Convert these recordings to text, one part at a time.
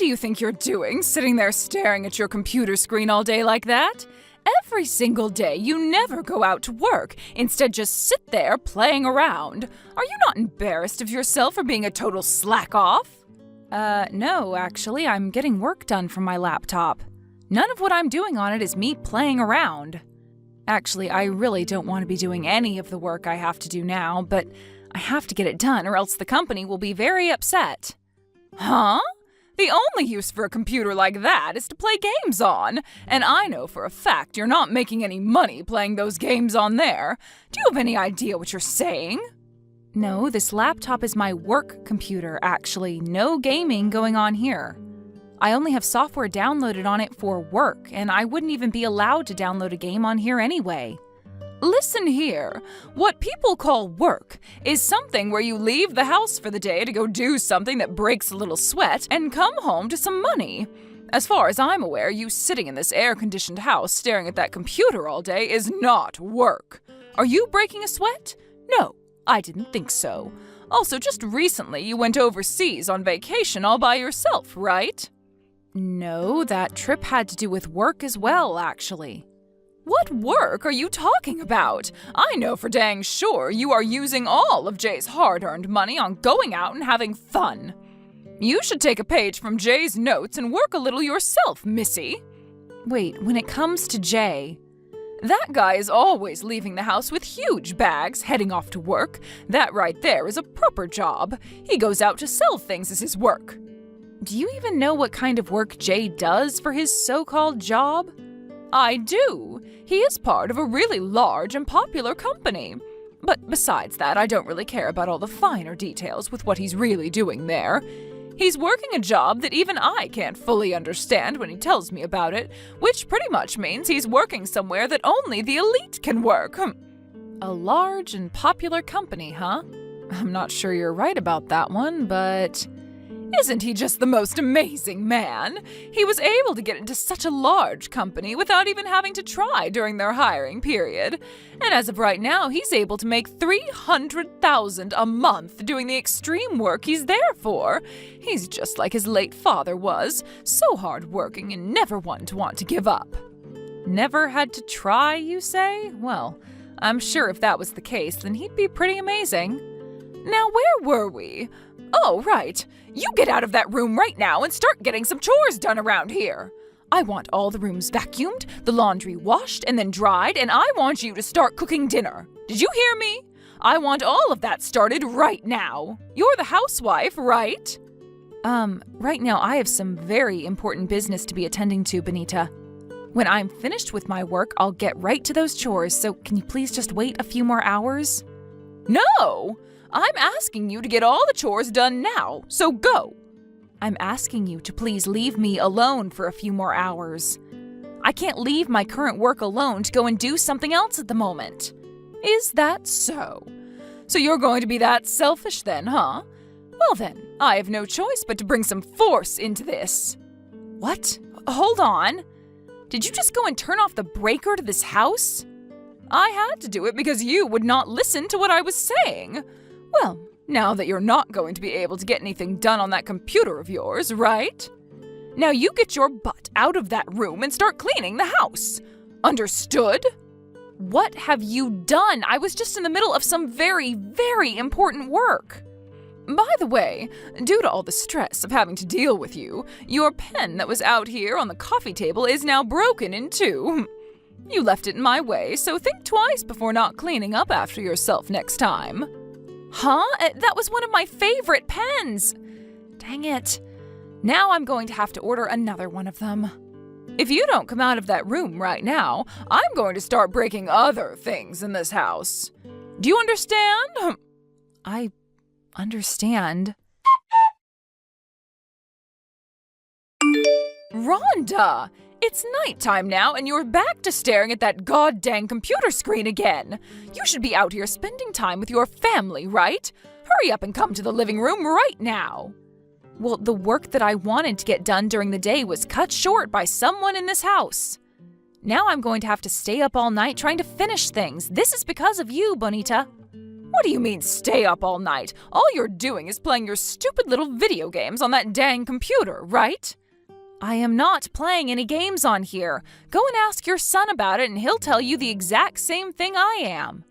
do you think you're doing, sitting there staring at your computer screen all day like that? Every single day, you never go out to work. Instead, just sit there playing around. Are you not embarrassed of yourself for being a total slack-off? No, actually, I'm getting work done from my laptop. None of what I'm doing on it is me playing around. Actually, I really don't want to be doing any of the work I have to do now, but I have to get it done or else the company will be very upset. Huh? The only use for a computer like that is to play games on, and I know for a fact you're not making any money playing those games on there. Do you have any idea what you're saying? No, this laptop is my work computer, actually. No gaming going on here. I only have software downloaded on it for work, and I wouldn't even be allowed to download a game on here anyway. Listen here, what people call work is something where you leave the house for the day to go do something that breaks a little sweat and come home to some money. As far as I'm aware, you sitting in this air-conditioned house staring at that computer all day is not work. Are you breaking a sweat? No, I didn't think so. Also, just recently you went overseas on vacation all by yourself, right? No, that trip had to do with work as well, actually. What work are you talking about? I know for dang sure you are using all of Jay's hard-earned money on going out and having fun. You should take a page from Jay's notes and work a little yourself, missy. Wait, when it comes to Jay, that guy is always leaving the house with huge bags, heading off to work. That right there is a proper job. He goes out to sell things as his work. Do you even know what kind of work Jay does for his so-called job? I do. He is part of a really large and popular company. But besides that, I don't really care about all the finer details with what he's really doing there. He's working a job that even I can't fully understand when he tells me about it, which pretty much means he's working somewhere that only the elite can work. A large and popular company, huh? I'm not sure you're right about that one, but isn't he just the most amazing man? He was able to get into such a large company without even having to try during their hiring period. And as of right now, he's able to make $300,000 a month doing the extreme work he's there for. He's just like his late father was, so hardworking and never one to want to give up. Never had to try, you say? Well, I'm sure if that was the case, then he'd be pretty amazing. Now, where were we? Oh, right. You get out of that room right now and start getting some chores done around here. I want all the rooms vacuumed, the laundry washed and then dried, and I want you to start cooking dinner. Did you hear me? I want all of that started right now. You're the housewife, right? Right now I have some very important business to be attending to, Benita. When I'm finished with my work, I'll get right to those chores, so can you please just wait a few more hours? No! I'm asking you to get all the chores done now, so go. I'm asking you to please leave me alone for a few more hours. I can't leave my current work alone to go and do something else at the moment. Is that so? So you're going to be that selfish then, huh? Well then, I have no choice but to bring some force into this. What? Hold on. Did you just go and turn off the breaker to this house? I had to do it because you would not listen to what I was saying. Well, now that you're not going to be able to get anything done on that computer of yours, right? Now you get your butt out of that room and start cleaning the house. Understood? What have you done? I was just in the middle of some very, very important work. By the way, due to all the stress of having to deal with you, your pen that was out here on the coffee table is now broken in two. You left it in my way, so think twice before not cleaning up after yourself next time. Huh? That was one of my favorite pens. Dang it. Now I'm going to have to order another one of them. If you don't come out of that room right now, I'm going to start breaking other things in this house. Do you understand? I understand. Rhonda! It's nighttime now and you're back to staring at that goddamn computer screen again. You should be out here spending time with your family, right? Hurry up and come to the living room right now. Well, the work that I wanted to get done during the day was cut short by someone in this house. Now I'm going to have to stay up all night trying to finish things. This is because of you, Bonita. What do you mean stay up all night? All you're doing is playing your stupid little video games on that dang computer, right? I am not playing any games on here. Go and ask your son about it and he'll tell you the exact same thing I am.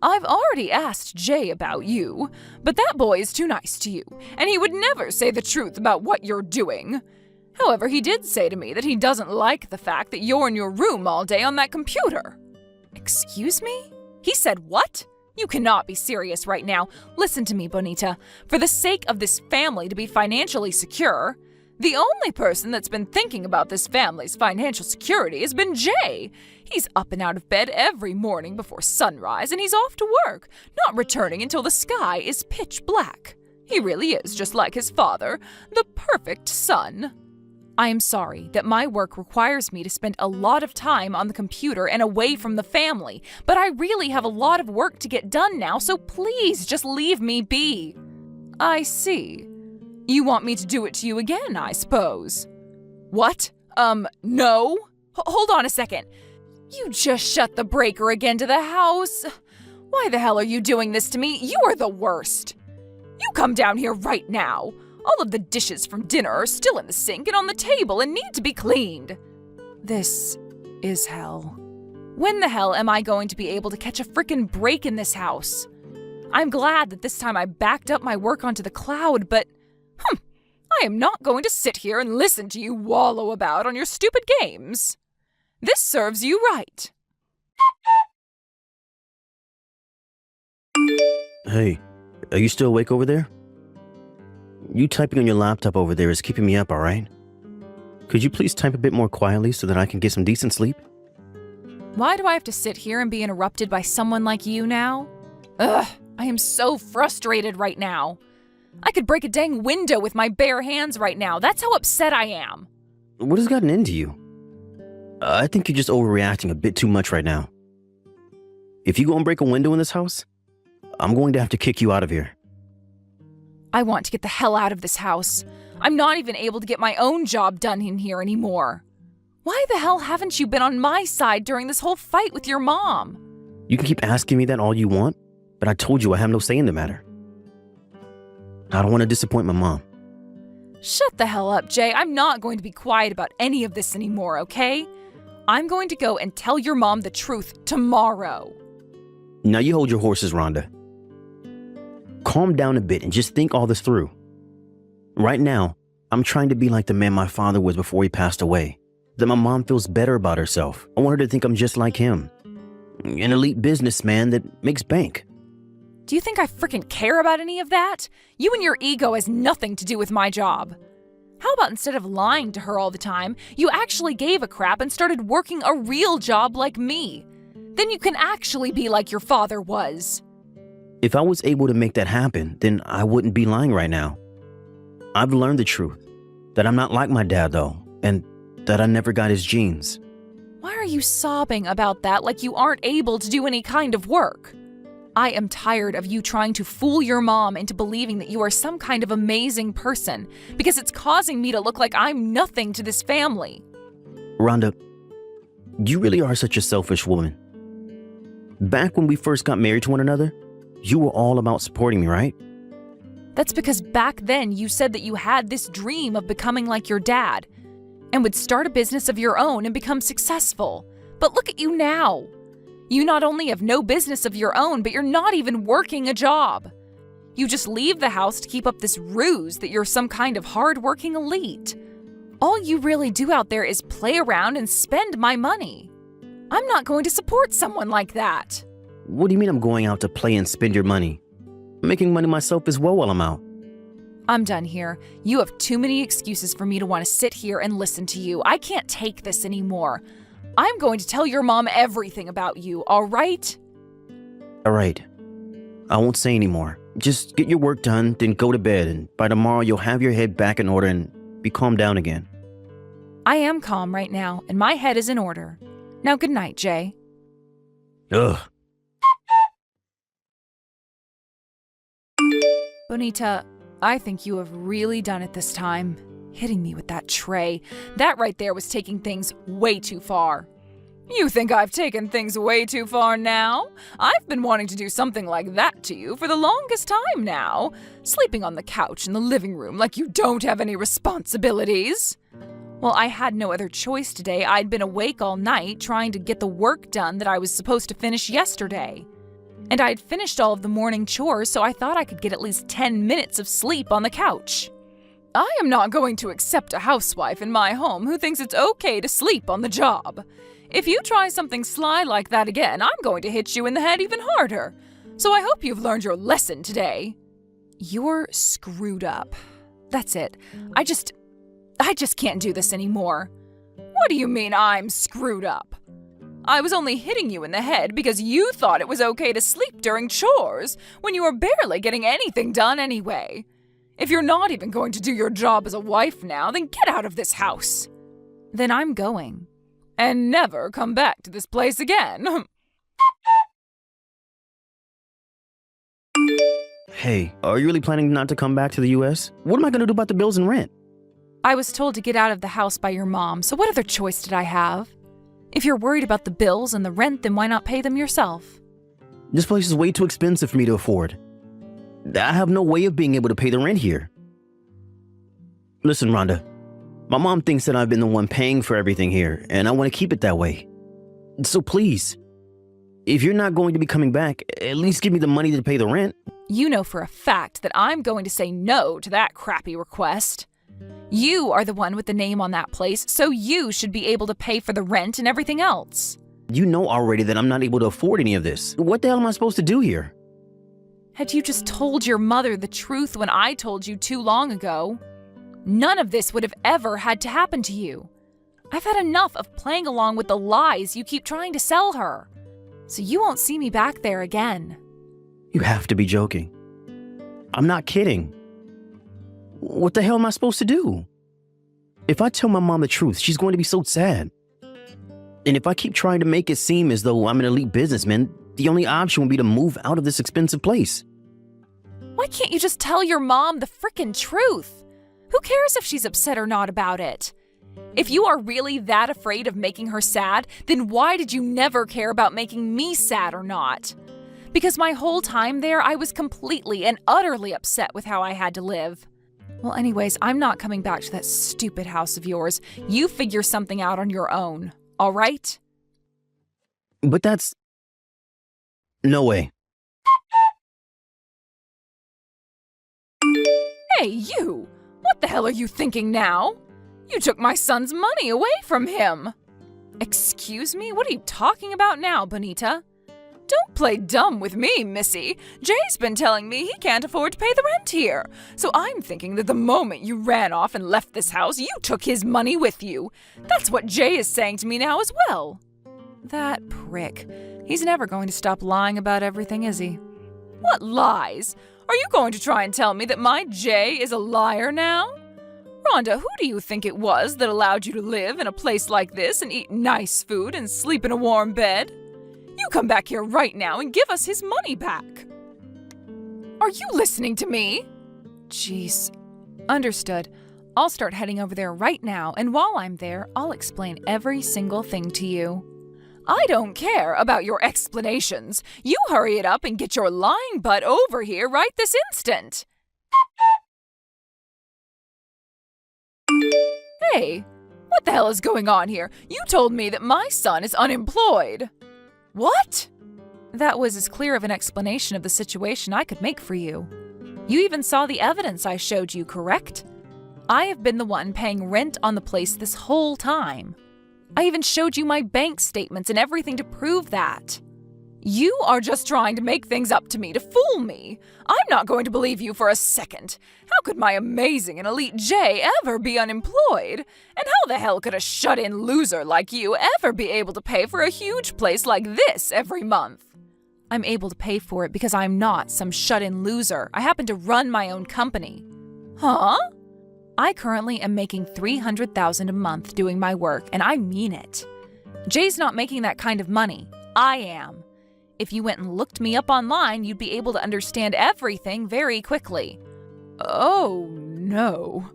I've already asked Jay about you, but that boy is too nice to you, and he would never say the truth about what you're doing. However, he did say to me that he doesn't like the fact that you're in your room all day on that computer. Excuse me? He said what? You cannot be serious right now. Listen to me, Bonita. For the sake of this family to be financially secure, the only person that's been thinking about this family's financial security has been Jay. He's up and out of bed every morning before sunrise, and he's off to work, not returning until the sky is pitch black. He really is just like his father, the perfect son. I am sorry that my work requires me to spend a lot of time on the computer and away from the family, but I really have a lot of work to get done now, so please just leave me be. I see. You want me to do it to you again, I suppose. What? No? Hold on a second. You just shut the breaker again to the house. Why the hell are you doing this to me? You are the worst. You come down here right now. All of the dishes from dinner are still in the sink and on the table and need to be cleaned. This is hell. When the hell am I going to be able to catch a frickin' break in this house? I'm glad that this time I backed up my work onto the cloud, but I am not going to sit here and listen to you wallow about on your stupid games. This serves you right. Hey, are you still awake over there? You typing on your laptop over there is keeping me up, all right? Could you please type a bit more quietly so that I can get some decent sleep? Why do I have to sit here and be interrupted by someone like you now? Ugh, I am so frustrated right now. I could break a dang window with my bare hands right now. That's how upset I am. What has gotten into you? I think you're just overreacting a bit too much right now. If you go and break a window in this house, I'm going to have to kick you out of here. I want to get the hell out of this house. I'm not even able to get my own job done in here anymore. Why the hell haven't you been on my side during this whole fight with your mom? You can keep asking me that all you want, but I told you I have no say in the matter. I don't want to disappoint my mom. Shut the hell up, Jay. I'm not going to be quiet about any of this anymore, okay? I'm going to go and tell your mom the truth tomorrow. Now you hold your horses, Rhonda. Calm down a bit and just think all this through. Right now, I'm trying to be like the man my father was before he passed away. That my mom feels better about herself. I want her to think I'm just like him. An elite businessman that makes bank. Do you think I freaking care about any of that? You and your ego has nothing to do with my job. How about instead of lying to her all the time, you actually gave a crap and started working a real job like me? Then you can actually be like your father was. If I was able to make that happen, then I wouldn't be lying right now. I've learned the truth. That I'm not like my dad, though, and that I never got his genes. Why are you sobbing about that like you aren't able to do any kind of work? I am tired of you trying to fool your mom into believing that you are some kind of amazing person, because it's causing me to look like I'm nothing to this family. Rhonda, you really are such a selfish woman. Back when we first got married to one another, you were all about supporting me, right? That's because back then you said that you had this dream of becoming like your dad and would start a business of your own and become successful. But look at you now. You not only have no business of your own, but you're not even working a job. You just leave the house to keep up this ruse that you're some kind of hard-working elite. All you really do out there is play around and spend my money. I'm not going to support someone like that. What do you mean I'm going out to play and spend your money? I'm making money myself as well while I'm out. I'm done here. You have too many excuses for me to want to sit here and listen to you. I can't take this anymore. I'm going to tell your mom everything about you, all right? All right. I won't say anymore. Just get your work done, then go to bed, and by tomorrow you'll have your head back in order and be calmed down again. I am calm right now, and my head is in order. Now, good night, Jay. Ugh. Bonita, I think you have really done it this time. Hitting me with that tray. That right there was taking things way too far. You think I've taken things way too far now? I've been wanting to do something like that to you for the longest time now. Sleeping on the couch in the living room like you don't have any responsibilities. Well, I had no other choice today. I'd been awake all night trying to get the work done that I was supposed to finish yesterday. And I'd finished all of the morning chores, so I thought I could get at least 10 minutes of sleep on the couch. I am not going to accept a housewife in my home who thinks it's okay to sleep on the job. If you try something sly like that again, I'm going to hit you in the head even harder. So I hope you've learned your lesson today. You're screwed up. That's it. I just can't do this anymore. What do you mean I'm screwed up? I was only hitting you in the head because you thought it was okay to sleep during chores when you were barely getting anything done anyway. If you're not even going to do your job as a wife now, then get out of this house. Then I'm going. And never come back to this place again. Hey, are you really planning not to come back to the US? What am I going to do about the bills and rent? I was told to get out of the house by your mom, so what other choice did I have? If you're worried about the bills and the rent, then why not pay them yourself? This place is way too expensive for me to afford. I have no way of being able to pay the rent here. Listen, Rhonda. My mom thinks that I've been the one paying for everything here, and I want to keep it that way. So please, if you're not going to be coming back, at least give me the money to pay the rent. You know for a fact that I'm going to say no to that crappy request. You are the one with the name on that place, so you should be able to pay for the rent and everything else. You know already that I'm not able to afford any of this. What the hell am I supposed to do here? Had you just told your mother the truth when I told you too long ago, none of this would have ever had to happen to you. I've had enough of playing along with the lies you keep trying to sell her. So you won't see me back there again. You have to be joking. I'm not kidding. What the hell am I supposed to do? If I tell my mom the truth, she's going to be so sad. And if I keep trying to make it seem as though I'm an elite businessman, the only option will be to move out of this expensive place. Why can't you just tell your mom the frickin' truth? Who cares if she's upset or not about it? If you are really that afraid of making her sad, then why did you never care about making me sad or not? Because my whole time there, I was completely and utterly upset with how I had to live. Well, anyways, I'm not coming back to that stupid house of yours. You figure something out on your own, all right? But that's... No way. Hey, you! What the hell are you thinking now? You took my son's money away from him. Excuse me? What are you talking about now, Bonita? Don't play dumb with me, Missy. Jay's been telling me he can't afford to pay the rent here. So I'm thinking that the moment you ran off and left this house, you took his money with you. That's what Jay is saying to me now as well. That prick. He's never going to stop lying about everything, is he? What lies? Are you going to try and tell me that my Jay is a liar now? Rhonda, who do you think it was that allowed you to live in a place like this and eat nice food and sleep in a warm bed? You come back here right now and give us his money back. Are you listening to me? Jeez. Understood. I'll start heading over there right now, and while I'm there, I'll explain every single thing to you. I don't care about your explanations. You hurry it up and get your lying butt over here right this instant. Hey, what the hell is going on here? You told me that my son is unemployed. What? That was as clear of an explanation of the situation I could make for you. You even saw the evidence I showed you, correct? I have been the one paying rent on the place this whole time. I even showed you my bank statements and everything to prove that. You are just trying to make things up to me to fool me. I'm not going to believe you for a second. How could my amazing and elite Jay ever be unemployed? And how the hell could a shut-in loser like you ever be able to pay for a huge place like this every month? I'm able to pay for it because I'm not some shut-in loser. I happen to run my own company. Huh? I currently am making $300,000 a month doing my work, and I mean it. Jay's not making that kind of money. I am. If you went and looked me up online, you'd be able to understand everything very quickly. Oh, no.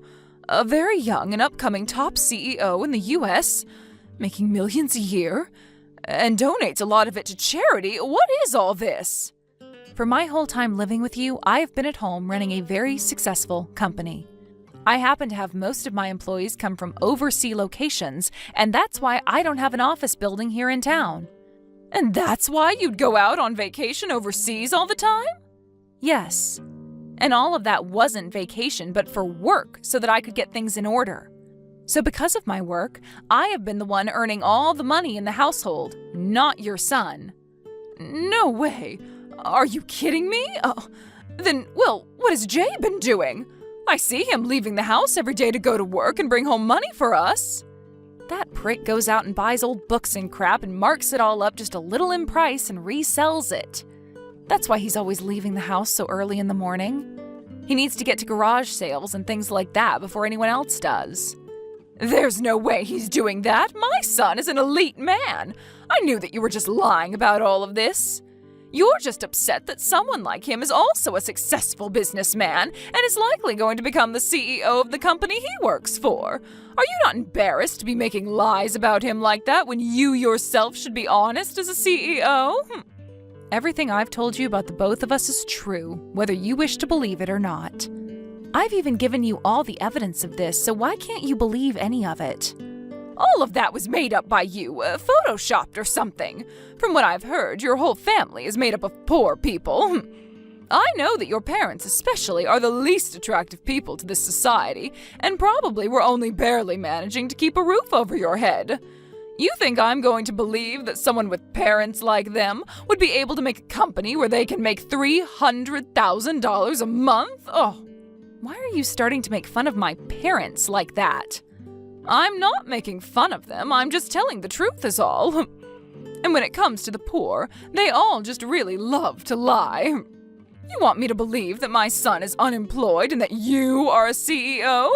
A very young and upcoming top CEO in the US, making millions a year, And donates a lot of it to charity. What is all this? For my whole time living with you, I have been at home running a very successful company. I happen to have most of my employees come from overseas locations, and that's why I don't have an office building here in town. And that's why you'd go out on vacation overseas all the time? Yes. And all of that wasn't vacation, but for work, so that I could get things in order. So because of my work, I have been the one earning all the money in the household, not your son. No way. Are you kidding me? Then, what has Jay been doing? I see him leaving the house every day to go to work and bring home money for us. That prick goes out and buys old books and crap and marks it all up just a little in price and resells it. That's why he's always leaving the house so early in the morning. He needs to get to garage sales and things like that before anyone else does. There's no way he's doing that. My son is an elite man. I knew that you were just lying about all of this. You're just upset that someone like him is also a successful businessman and is likely going to become the CEO of the company he works for. Are you not embarrassed to be making lies about him like that when you yourself should be honest as a CEO? Everything I've told you about the both of us is true, whether you wish to believe it or not. I've even given you all the evidence of this, so why can't you believe any of it? All of that was made up by you, photoshopped or something. From what I've heard, your whole family is made up of poor people. I know that your parents especially are the least attractive people to this society, and probably were only barely managing to keep a roof over your head. You think I'm going to believe that someone with parents like them would be able to make a company where they can make $300,000 a month? Oh, why are you starting to make fun of my parents like that? I'm not making fun of them, I'm just telling the truth is all. And when it comes to the poor, they all just really love to lie. You want me to believe that my son is unemployed and that you are a CEO?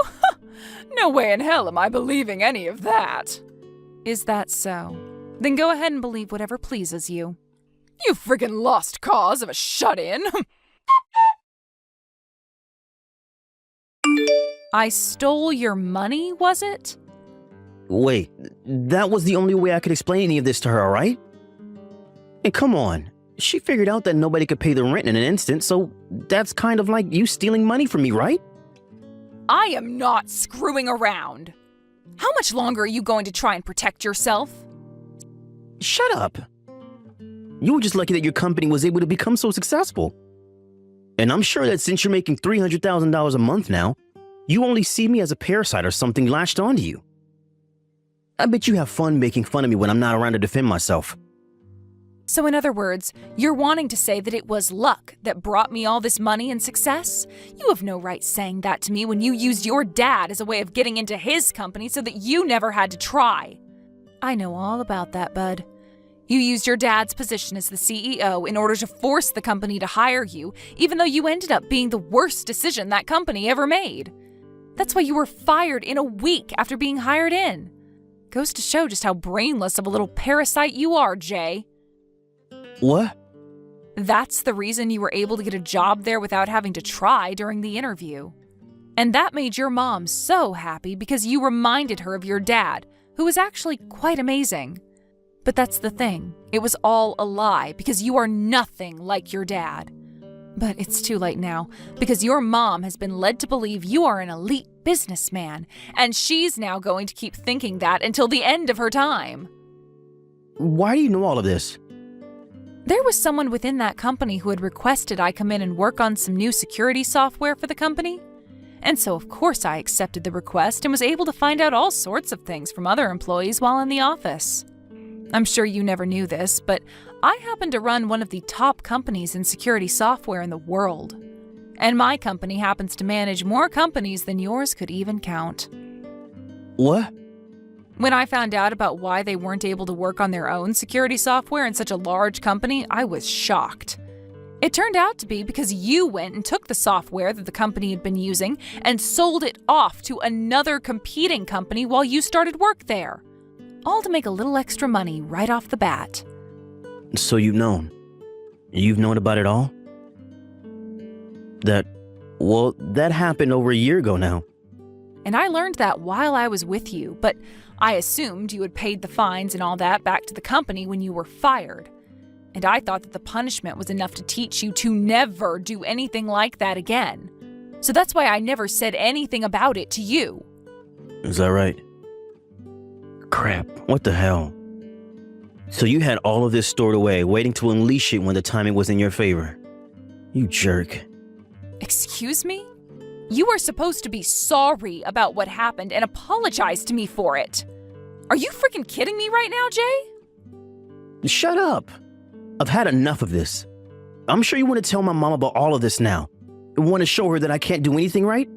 No way in hell am I believing any of that. Is that so? Then go ahead and believe whatever pleases you. You friggin' lost cause of a shut-in. I stole your money, was it? Wait, that was the only way I could explain any of this to her, right? And come on, she figured out that nobody could pay the rent in an instant, so that's kind of like you stealing money from me, right? I am not screwing around. How much longer are you going to try and protect yourself? Shut up. You were just lucky that your company was able to become so successful. And I'm sure that since you're making $300,000 a month now, you only see me as a parasite or something latched onto you. I bet you have fun making fun of me when I'm not around to defend myself. So in other words, you're wanting to say that it was luck that brought me all this money and success? You have no right saying that to me when you used your dad as a way of getting into his company so that you never had to try. I know all about that, bud. You used your dad's position as the CEO in order to force the company to hire you, even though you ended up being the worst decision that company ever made. That's why you were fired in a week after being hired in. Goes to show just how brainless of a little parasite you are, Jay. What? That's the reason you were able to get a job there without having to try during the interview. And that made your mom so happy because you reminded her of your dad, who was actually quite amazing. But that's the thing. It was all a lie because you are nothing like your dad. But it's too late now because your mom has been led to believe you are an elite businessman, and she's now going to keep thinking that until the end of her time. Why do you know all of this? There was someone within that company who had requested I come in and work on some new security software for the company. And so of course I accepted the request and was able to find out all sorts of things from other employees while in the office. I'm sure you never knew this, but I happen to run one of the top companies in security software in the world. And my company happens to manage more companies than yours could even count. What? When I found out about why they weren't able to work on their own security software in such a large company, I was shocked. It turned out to be because you went and took the software that the company had been using and sold it off to another competing company while you started work there. All to make a little extra money right off the bat. So you've known? You've known about it all? That happened over a year ago now. And I learned that while I was with you, but I assumed you had paid the fines and all that back to the company when you were fired. And I thought that the punishment was enough to teach you to never do anything like that again. So that's why I never said anything about it to you. Is that right? Crap, what the hell? So you had all of this stored away, waiting to unleash it when the timing was in your favor. You jerk. Excuse me? You were supposed to be sorry about what happened and apologize to me for it. Are you freaking kidding me right now, Jay? Shut up. I've had enough of this. I'm sure you want to tell my mom about all of this now. You want to show her that I can't do anything right?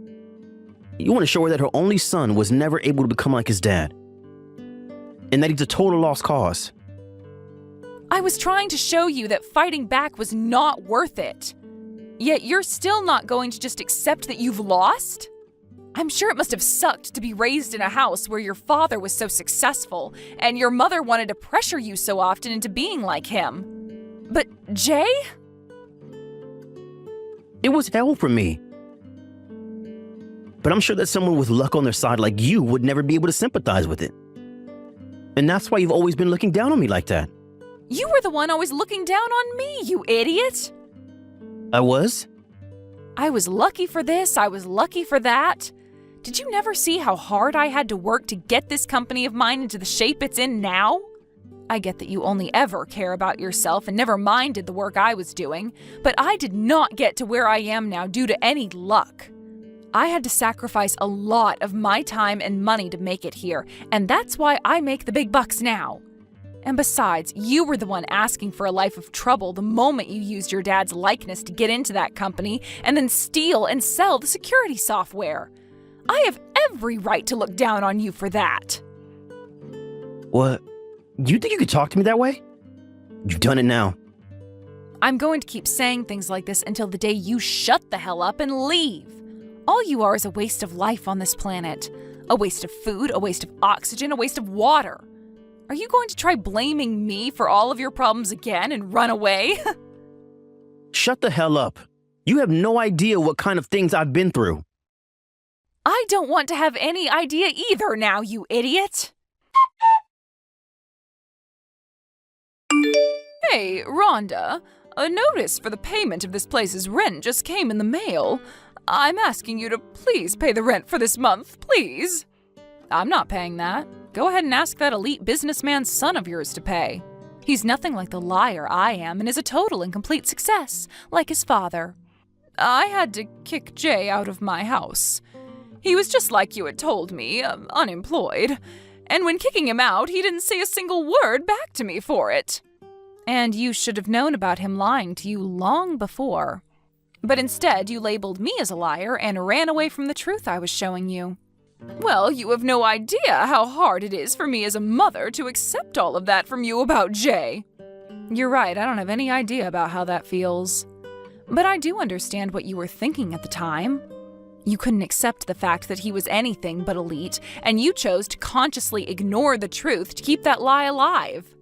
You want to show her that her only son was never able to become like his dad. And that he's a total lost cause. I was trying to show you that fighting back was not worth it. Yet you're still not going to just accept that you've lost? I'm sure it must have sucked to be raised in a house where your father was so successful and your mother wanted to pressure you so often into being like him. But Jay? It was hell for me. But I'm sure that someone with luck on their side like you would never be able to sympathize with it. And that's why you've always been looking down on me like that. You were the one always looking down on me, you idiot! I was? I was lucky for this, I was lucky for that. Did you never see how hard I had to work to get this company of mine into the shape it's in now? I get that you only ever care about yourself and never minded the work I was doing, but I did not get to where I am now due to any luck. I had to sacrifice a lot of my time and money to make it here, and that's why I make the big bucks now. And besides, you were the one asking for a life of trouble the moment you used your dad's likeness to get into that company and then steal and sell the security software. I have every right to look down on you for that. What? You think you could talk to me that way? You've done it now. I'm going to keep saying things like this until the day you shut the hell up and leave. All you are is a waste of life on this planet. A waste of food, a waste of oxygen, a waste of water. Are you going to try blaming me for all of your problems again and run away? Shut the hell up. You have no idea what kind of things I've been through. I don't want to have any idea either now, you idiot. Hey, Rhonda, a notice for the payment of this place's rent just came in the mail. I'm asking you to please pay the rent for this month, please. I'm not paying that. Go ahead and ask that elite businessman's son of yours to pay. He's nothing like the liar I am and is a total and complete success, like his father. I had to kick Jay out of my house. He was just like you had told me, unemployed. And when kicking him out, he didn't say a single word back to me for it. And you should have known about him lying to you long before. But instead, you labeled me as a liar and ran away from the truth I was showing you. Well, you have no idea how hard it is for me as a mother to accept all of that from you about Jay. You're right, I don't have any idea about how that feels. But I do understand what you were thinking at the time. You couldn't accept the fact that he was anything but elite, and you chose to consciously ignore the truth to keep that lie alive.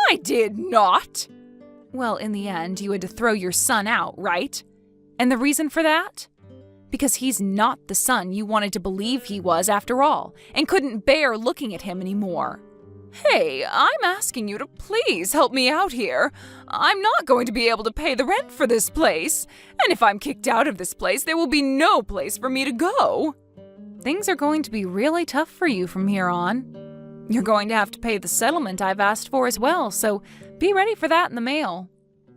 I did not! Well, in the end, you had to throw your son out, right? And the reason for that? Because he's not the son you wanted to believe he was after all, and couldn't bear looking at him anymore. Hey, I'm asking you to please help me out here. I'm not going to be able to pay the rent for this place, and if I'm kicked out of this place, there will be no place for me to go. Things are going to be really tough for you from here on. You're going to have to pay the settlement I've asked for as well, so be ready for that in the mail.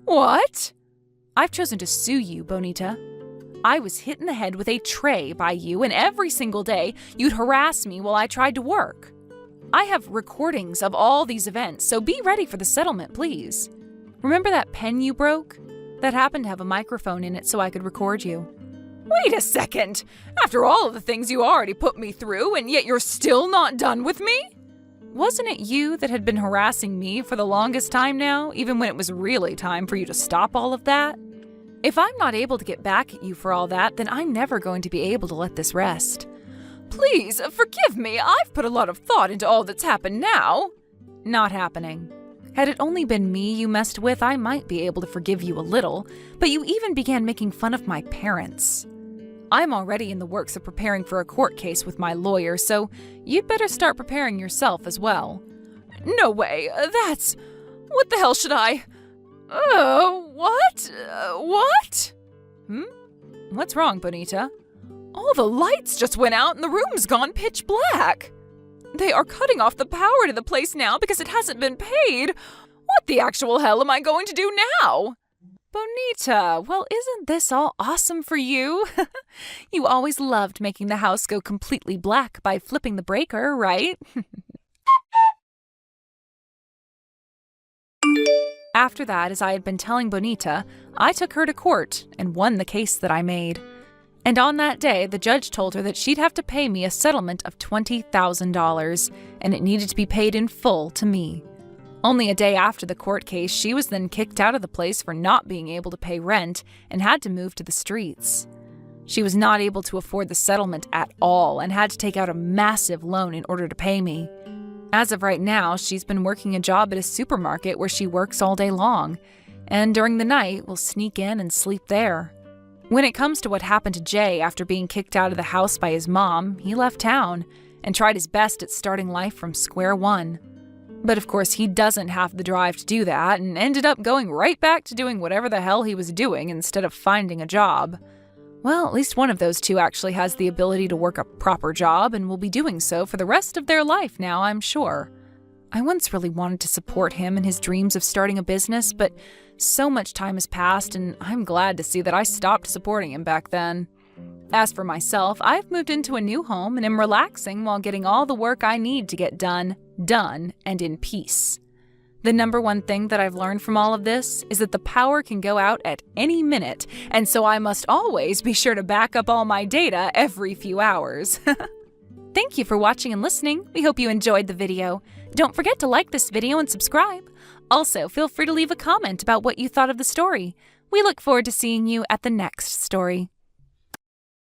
What? I've chosen to sue you, Bonita. I was hit in the head with a tray by you, and every single day you'd harass me while I tried to work. I have recordings of all these events, so be ready for the settlement, please. Remember that pen you broke? That happened to have a microphone in it so I could record you. Wait a second! After all of the things you already put me through, and yet you're still not done with me? Wasn't it you that had been harassing me for the longest time now, even when it was really time for you to stop all of that? If I'm not able to get back at you for all that, then I'm never going to be able to let this rest. Please, forgive me. I've put a lot of thought into all that's happened now. Not happening. Had it only been me you messed with, I might be able to forgive you a little, but you even began making fun of my parents. I'm already in the works of preparing for a court case with my lawyer, so you'd better start preparing yourself as well. No way, what the hell should I… what? What's wrong, Bonita? All the lights just went out and the room's gone pitch black. They are cutting off the power to the place now because it hasn't been paid. What the actual hell am I going to do now? Bonita, well, isn't this all awesome for you? You always loved making the house go completely black by flipping the breaker, right? After that, as I had been telling Bonita, I took her to court and won the case that I made. And on that day, the judge told her that she'd have to pay me a settlement of $20,000, and it needed to be paid in full to me. Only a day after the court case, she was then kicked out of the place for not being able to pay rent and had to move to the streets. She was not able to afford the settlement at all and had to take out a massive loan in order to pay me. As of right now, she's been working a job at a supermarket where she works all day long, and during the night will sneak in and sleep there. When it comes to what happened to Jay after being kicked out of the house by his mom, he left town and tried his best at starting life from square one. But of course, he doesn't have the drive to do that and ended up going right back to doing whatever the hell he was doing instead of finding a job. Well, at least one of those two actually has the ability to work a proper job and will be doing so for the rest of their life now, I'm sure. I once really wanted to support him in his dreams of starting a business, but so much time has passed and I'm glad to see that I stopped supporting him back then. As for myself, I've moved into a new home and am relaxing while getting all the work I need to get done, and in peace. The number one thing that I've learned from all of this is that the power can go out at any minute, and so I must always be sure to back up all my data every few hours. Thank you for watching and listening. We hope you enjoyed the video. Don't forget to like this video and subscribe. Also, feel free to leave a comment about what you thought of the story. We look forward to seeing you at the next story.